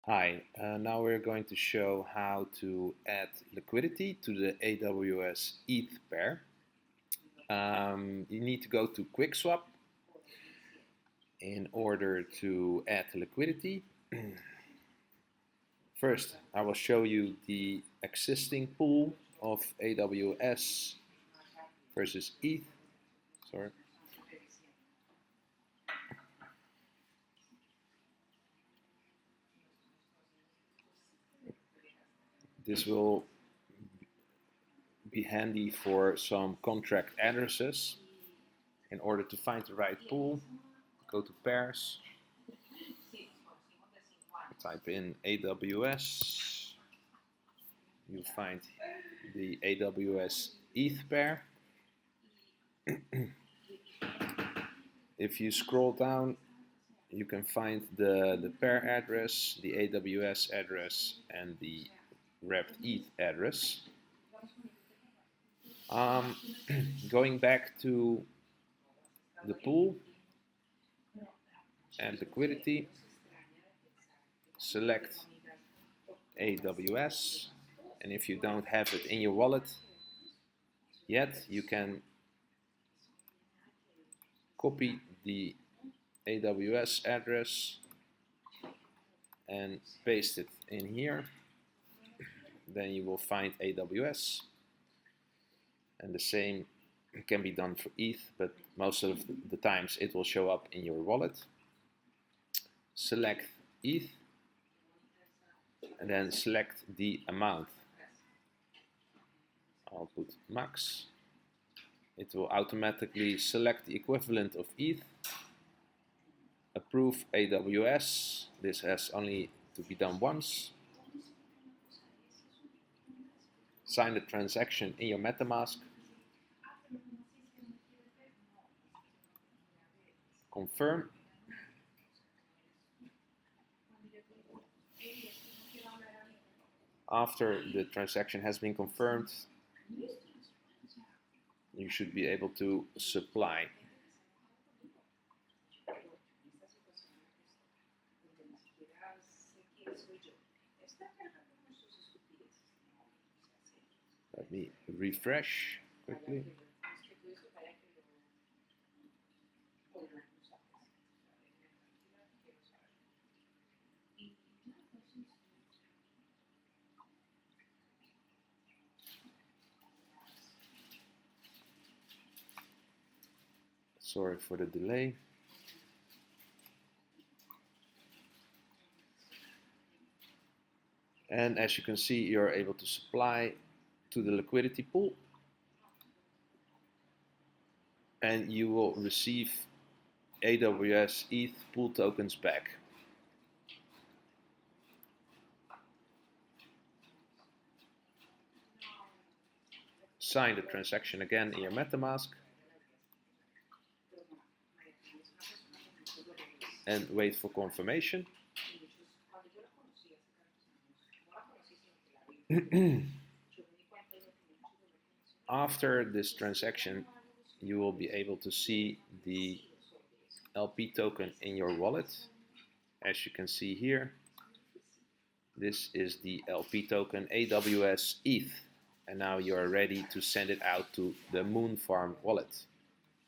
Hi, now we're going to show how to add liquidity to the AWS ETH pair. You need to go to Quickswap in order to add liquidity. First, I will show you the existing pool of AWS versus ETH. Sorry. This will be handy for some contract addresses. In order to find the right pool, go to pairs, type in AWS, you find the AWS ETH pair. If you scroll down, you can find the pair address, the AWS address, and the wrapped ETH address. Going back to the pool and liquidity, select AWS, and if you don't have it in your wallet yet, you can copy the AWS address and paste it in here. Then you will find AWS, and the same can be done for ETH, but most of the times it will show up in your wallet. Select ETH and then select the amount. I'll put max. It will automatically select the equivalent of ETH. Approve AWS. This has only to be done once. Sign the transaction in your Metamask. Confirm. After the transaction has been confirmed, you should be able to supply. Let me refresh quickly. Sorry for the delay. And as you can see, you're able to supply to the liquidity pool, and you will receive AWS ETH pool tokens back. Sign the transaction again in your Metamask and wait for confirmation. After this transaction, you will be able to see the LP token in your wallet. As you can see here, this is the LP token AWS ETH, and now you are ready to send it out to the Moonfarm wallet.